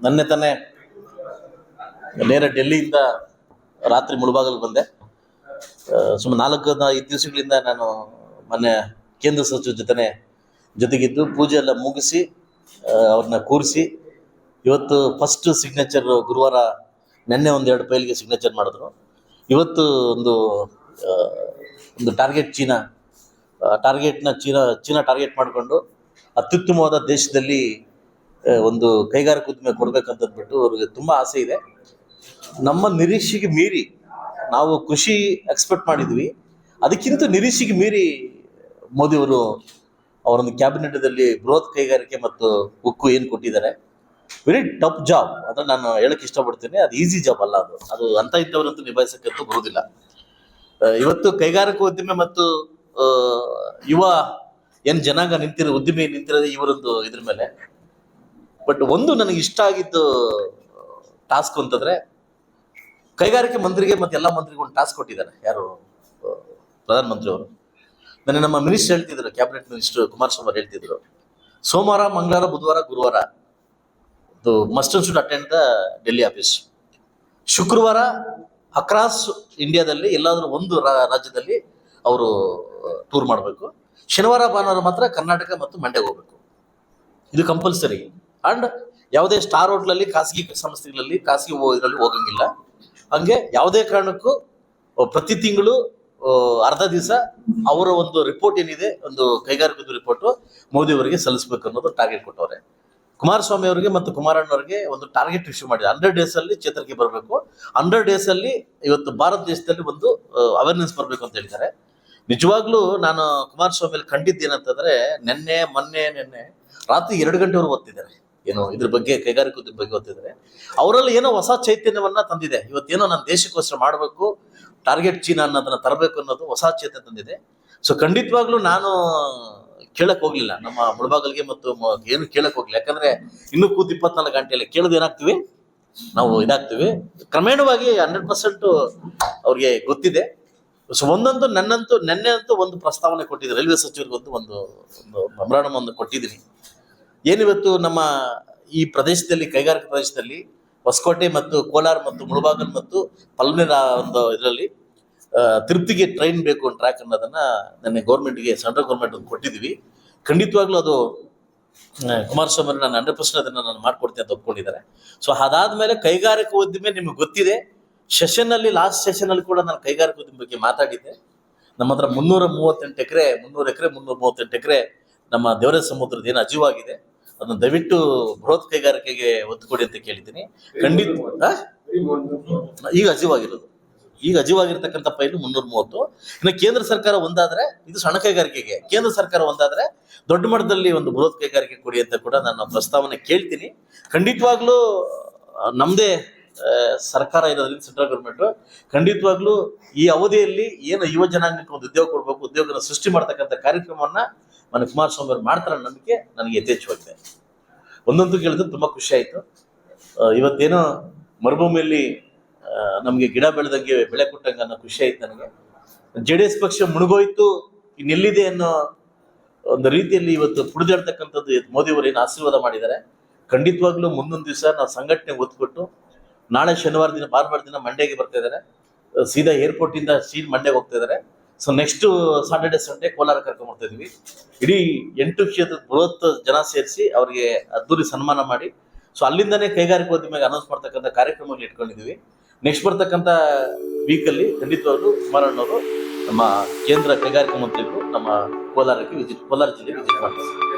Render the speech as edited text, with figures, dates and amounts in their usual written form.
ನನ್ನೆ ತಾನೇ ನೇರ ಡೆಲ್ಲಿಯಿಂದ ರಾತ್ರಿ ಮುಳುಬಾಗಲು ಬಂದೆ. ಸುಮಾರು 4-5 ದಿವಸಗಳಿಂದ ನಾನು ಮೊನ್ನೆ ಕೇಂದ್ರ ಸಚಿವ ಜೊತೆಗಿದ್ದು ಪೂಜೆ ಎಲ್ಲ ಮುಗಿಸಿ ಅವ್ರನ್ನ ಕೂರಿಸಿ ಇವತ್ತು ಫಸ್ಟ್ ಸಿಗ್ನೇಚರ್ ಗುರುವಾರ ನೆನ್ನೆ 1-2 ಫೈಲ್ಗೆ ಸಿಗ್ನೇಚರ್ ಮಾಡಿದ್ರು. ಇವತ್ತು ಒಂದು ಟಾರ್ಗೆಟ್ ಚೀನಾ ಟಾರ್ಗೆಟ್ ಮಾಡಿಕೊಂಡು ಅತ್ಯುತ್ತಮವಾದ ದೇಶದಲ್ಲಿ ಒಂದು ಕೈಗಾರಿಕಾ ಉದ್ದಿಮೆ ಕೊಡ್ಬೇಕಂತಂದ್ಬಿಟ್ಟು ಅವ್ರಿಗೆ ತುಂಬ ಆಸೆ ಇದೆ. ನಮ್ಮ ನಿರೀಕ್ಷೆಗೆ ಮೀರಿ ನಾವು ಕೃಷಿ ಎಕ್ಸ್ಪೆಕ್ಟ್ ಮಾಡಿದ್ವಿ, ಅದಕ್ಕಿಂತ ನಿರೀಕ್ಷೆಗೆ ಮೀರಿ ಮೋದಿಯವರು ಅವರೊಂದು ಕ್ಯಾಬಿನೆಟ್ದಲ್ಲಿ ಬೃಹತ್ ಕೈಗಾರಿಕೆ ಮತ್ತು ಉಕ್ಕು ಏನು ಕೊಟ್ಟಿದ್ದಾರೆ. ವೆರಿ ಟಫ್ ಜಾಬ್ ಅಂದರೆ ನಾನು ಹೇಳಕ್ಕೆ ಇಷ್ಟಪಡ್ತೀನಿ, ಅದು ಈಸಿ ಜಾಬ್ ಅಲ್ಲ, ಅದು ಅಂತ ಇಂಥವ್ರಂತೂ ನಿಭಾಯಿಸಕ್ಕಂತೂ ಬರುವುದಿಲ್ಲ. ಇವತ್ತು ಕೈಗಾರಿಕಾ ಉದ್ದಿಮೆ ಮತ್ತು ಯುವ ಏನು ಜನಾಂಗ ಉದ್ದಿಮೆ ನಿಂತಿರೋದು ಇವರೊಂದು ಇದ್ರ ಮೇಲೆ. ಬಟ್ ಒಂದು ನನಗೆ ಇಷ್ಟ ಆಗಿದ್ದು ಟಾಸ್ಕ್ ಅಂತಂದ್ರೆ ಕೈಗಾರಿಕೆ ಮಂತ್ರಿಗೆ ಮತ್ತು ಎಲ್ಲ ಮಂತ್ರಿಗೂ ಒಂದು ಟಾಸ್ಕ್ ಕೊಟ್ಟಿದ್ದಾರೆ. ಯಾರು ಪ್ರಧಾನಮಂತ್ರಿ ಅವರು ನನಗೆ ನಮ್ಮ ಮಿನಿಸ್ಟರ್ ಹೇಳ್ತಿದ್ರು, ಕ್ಯಾಬಿನೆಟ್ ಮಿನಿಸ್ಟರ್ ಕುಮಾರಸ್ವಾಮಿ ಅವರು ಹೇಳ್ತಿದ್ರು, ಸೋಮವಾರ, ಮಂಗಳವಾರ, ಬುಧವಾರ, ಗುರುವಾರ must should attend the Delhi office. ಶುಕ್ರವಾರ ಅಕ್ರಾಸ್ ಇಂಡಿಯಾದಲ್ಲಿ ಎಲ್ಲಾದ್ರೂ ಒಂದು ರಾಜ್ಯದಲ್ಲಿ ಅವರು ಟೂರ್ ಮಾಡಬೇಕು. ಶನಿವಾರ, ಭಾನುವಾರ ಮಾತ್ರ ಕರ್ನಾಟಕ ಮತ್ತು ಮಂಡ್ಯಗೆ ಹೋಗ್ಬೇಕು. ಇದು ಕಂಪಲ್ಸರಿ. ಅಂಡ್ ಯಾವುದೇ ಸ್ಟಾರ್ ಹೋಟ್ಲಲ್ಲಿ, ಖಾಸಗಿ ಸಂಸ್ಥೆಗಳಲ್ಲಿ, ಖಾಸಗಿ ಇದರಲ್ಲಿ ಹೋಗಂಗಿಲ್ಲ. ಹಂಗೆ ಯಾವುದೇ ಕಾರಣಕ್ಕೂ ಪ್ರತಿ ತಿಂಗಳು ಅರ್ಧ ದಿವಸ ಅವರ ಒಂದು ರಿಪೋರ್ಟ್ ಏನಿದೆ, ಒಂದು ಕೈಗಾರಿಕದ ರಿಪೋರ್ಟು ಮೋದಿ ಅವರಿಗೆ ಸಲ್ಲಿಸಬೇಕು ಅನ್ನೋದು ಟಾರ್ಗೆಟ್ ಕೊಟ್ಟವ್ರೆ. ಕುಮಾರಸ್ವಾಮಿ ಅವರಿಗೆ ಮತ್ತು ಕುಮಾರಣ್ಣವರಿಗೆ ಒಂದು ಟಾರ್ಗೆಟ್ ಇಶ್ಯೂ ಮಾಡಿದೆ. 100 ಡೇಸ್ ಅಲ್ಲಿ ಚೇತರಿಕೆ ಬರಬೇಕು, 100 ಡೇಸ್ ಅಲ್ಲಿ ಇವತ್ತು ಭಾರತ ದೇಶದಲ್ಲಿ ಒಂದು ಅವೇರ್ನೆಸ್ ಬರಬೇಕು ಅಂತ ಹೇಳ್ತಾರೆ. ನಿಜವಾಗ್ಲೂ ನಾನು ಕುಮಾರಸ್ವಾಮಿ ಕಂಡಿದ್ದೇನಂತಂದ್ರೆ ಮೊನ್ನೆ ರಾತ್ರಿ 2 ಗಂಟೆವರೆಗೂ ಓದ್ತಿದ್ದಾರೆ. ಏನೋ ಇದ್ರ ಬಗ್ಗೆ, ಕೈಗಾರಿಕೋದ್ಯಮ ಬಗ್ಗೆ ಓದ್ತಿದ್ದಾರೆ. ಅವರಲ್ಲಿ ಏನೋ ಹೊಸ ಚೈತನ್ಯವನ್ನ ತಂದಿದೆ. ಇವತ್ತೇನೋ ನನ್ನ ದೇಶಕ್ಕೋಸ್ಕರ ಮಾಡಬೇಕು, ಟಾರ್ಗೆಟ್ ಚೀನಾ ಅನ್ನೋದನ್ನ ತರಬೇಕು ಅನ್ನೋದು ಹೊಸ ಚೇತನ ತಂದಿದೆ. ಸೊ ಖಂಡಿತವಾಗ್ಲೂ ನಾನು ಕೇಳಕ್ ಹೋಗ್ಲಿಲ್ಲ, ನಮ್ಮ ಮುಳಬಾಗಲ್ಗೆ ಮತ್ತು ಏನು ಕೇಳಕ್ ಹೋಗ್ಲಿಲ್ಲ. ಯಾಕಂದ್ರೆ ಇನ್ನೂ 24 ಗಂಟೆಯಲ್ಲಿ ಕೇಳೋದು ಏನಾಗ್ತೀವಿ ನಾವು ಇದಾಗ್ತೀವಿ. ಕ್ರಮೇಣವಾಗಿ 100% ಅವ್ರಿಗೆ ಗೊತ್ತಿದೆ. ಸೊ ನೆನ್ನೆ ಅಂತೂ ಒಂದು ಪ್ರಸ್ತಾವನೆ ಕೊಟ್ಟಿದ್ದೆ, ರೈಲ್ವೆ ಸಚಿವರಿಗೊಂದು ಒಂದು ಮೆಮೊರಾಂಡಮ್ ಒಂದು ಕೊಟ್ಟಿದ್ದೀನಿ. ಏನಿವತ್ತು ನಮ್ಮ ಈ ಪ್ರದೇಶದಲ್ಲಿ, ಕೈಗಾರಿಕಾ ಪ್ರದೇಶದಲ್ಲಿ ಹೊಸಕೋಟೆ ಮತ್ತು ಕೋಲಾರ ಮತ್ತು ಮುಳಬಾಗಲ್ ಮತ್ತು ಪಲ್ಮೇರ ಒಂದು ಇದರಲ್ಲಿ ತಿರುಪ್ತಿಗೆ ಟ್ರೈನ್ ಬೇಕು ಟ್ರ್ಯಾಕ್ ಅನ್ನೋದನ್ನ ನನ್ನ ಗೌರ್ಮೆಂಟ್ಗೆ, ಸೆಂಟ್ರಲ್ ಗೌರ್ಮೆಂಟ್ ಕೊಟ್ಟಿದ್ವಿ. ಖಂಡಿತವಾಗ್ಲೂ ಅದು ಕುಮಾರಸ್ವಾಮಿ ನಾನು 100% ಅದನ್ನ ನಾನು ಮಾಡ್ಕೊಡ್ತೀನಿ ಅಂತ ಒಪ್ಕೊಂಡಿದ್ದಾರೆ. ಸೊ ಅದಾದ್ಮೇಲೆ ಕೈಗಾರಿಕಾ ಉದ್ದಿಮೆ ನಿಮ್ಗೆ ಗೊತ್ತಿದೆ. ಲಾಸ್ಟ್ ಸೆಷನ್ ಅಲ್ಲಿ ಕೂಡ ನಾನು ಕೈಗಾರಿಕಾ ಉದ್ದಿಮೆ ಬಗ್ಗೆ ಮಾತಾಡಿದ್ದೆ. ನಮ್ಮ ಹತ್ರ 338 ಎಕರೆ ನಮ್ಮ ದೇವರ ಸಮುದ್ರದ ಏನು ಅಜೀವಾಗಿದೆ, ಅದನ್ನ ದಯವಿಟ್ಟು ಬೃಹತ್ ಕೈಗಾರಿಕೆಗೆ ಒತ್ತು ಕೊಡಿ ಅಂತ ಕೇಳಿದ್ದೀನಿ. ಖಂಡಿತ ಈಗ ಅಜೀವಾಗಿರ್ತಕ್ಕಂಥ ಫೈಲು 330. ಇನ್ನು ಕೇಂದ್ರ ಸರ್ಕಾರ ಒಂದಾದ್ರೆ ಇದು ಸಣ್ಣ ಕೈಗಾರಿಕೆಗೆ, ಕೇಂದ್ರ ಸರ್ಕಾರ ಒಂದಾದ್ರೆ ದೊಡ್ಡ ಮಟ್ಟದಲ್ಲಿ ಒಂದು ಬೃಹತ್ ಕೈಗಾರಿಕೆ ಕೊಡಿ ಅಂತ ಕೂಡ ನಾನು ಪ್ರಸ್ತಾವನೆ ಕೇಳ್ತೀನಿ. ಖಂಡಿತವಾಗ್ಲೂ ನಮ್ದೇ ಸರ್ಕಾರ ಇರೋದ್ರಿಂದ ಸೆಂಟ್ರಲ್ ಗೌರ್ಮೆಂಟ್ ಖಂಡಿತವಾಗ್ಲೂ ಈ ಅವಧಿಯಲ್ಲಿ ಏನು ಯುವ ಜನಾಂಗಕ್ಕೆ ಒಂದು ಉದ್ಯೋಗ ಕೊಡ್ಬೇಕು, ಉದ್ಯೋಗನ ಸೃಷ್ಟಿ ಮಾಡ್ತಕ್ಕಂಥ ಕಾರ್ಯಕ್ರಮವನ್ನ ಮನೆ ಕುಮಾರಸ್ವಾಮಿ ಅವರು ಮಾಡ್ತಾರೆ ನಂಬಿಕೆ ನನಗೆ ಯಥೇಚ್ಛವಾಗಿದೆ. ಒಂದೊಂದು ಕೇಳಿದ್ರೆ ತುಂಬಾ ಖುಷಿ ಆಯ್ತು. ಇವತ್ತೇನೋ ಮರುಭೂಮಿಯಲ್ಲಿ ನಮ್ಗೆ ಗಿಡ ಬೆಳೆದಂಗೆ ಬೆಳೆ ಕೊಟ್ಟಂಗೆ ಅನ್ನೋ ಖುಷಿ ಆಯ್ತು ನನಗೆ. JDS ಪಕ್ಷ ಮುಳುಗೋಯ್ತು, ಇನ್ನೆಲ್ಲಿದೆ ಅನ್ನೋ ಒಂದು ರೀತಿಯಲ್ಲಿ ಇವತ್ತು ಪುಡಿದಾಡ್ತಕ್ಕಂಥದ್ದು ಮೋದಿ ಅವರು ಏನು ಆಶೀರ್ವಾದ ಮಾಡಿದ್ದಾರೆ. ಖಂಡಿತವಾಗ್ಲೂ ಮುಂದೊಂದು ದಿವಸ ನಾವು ಸಂಘಟನೆ ಒತ್ತು ಕೊಟ್ಟು, ನಾಳೆ ಶನಿವಾರ ದಿನ, ಭಾನುವಾರ ದಿನ ಮಂಡ್ಯಗೆ ಬರ್ತಾ ಇದ್ದಾರೆ. ಸೀದಾ ಏರ್ಪೋರ್ಟ್ ಇಂದ ಮಂಡ್ಯಗೆ ಹೋಗ್ತಾ ಇದ್ದಾರೆ. So next Saturday Sunday Kolar ಕರ್ಕೊಂಡ್ ಬರ್ತಾ ಇದೀವಿ. ಇಡೀ 8 ಕ್ಷೇತ್ರದ ಬೃಹತ್ ಜನ ಸೇರಿಸಿ ಅವ್ರಿಗೆ ಅದ್ದೂರಿ ಸನ್ಮಾನ ಮಾಡಿ, ಸೊ ಅಲ್ಲಿಂದನೇ ಕೈಗಾರಿಕೋದ್ಯಮಿಗೆ ಅನೌನ್ಸ್ ಮಾಡ್ತಕ್ಕಂಥ ಕಾರ್ಯಕ್ರಮಗಳು ಇಟ್ಕೊಂಡಿದ್ದೀವಿ. ನೆಕ್ಸ್ಟ್ ಬರ್ತಕ್ಕಂಥ ವೀಕಲ್ಲಿ ಖಂಡಿತವಾಗ್ಲೂ ಕುಮಾರಣ್ಣವರು ನಮ್ಮ ಕೇಂದ್ರ ಕೈಗಾರಿಕಾ ಮಂತ್ರಿಗಳು ನಮ್ಮ ಕೋಲಾರ ಜಿಲ್ಲೆಗೆ ವಿಸಿಟ್ ಮಾಡ್ತಾರೆ.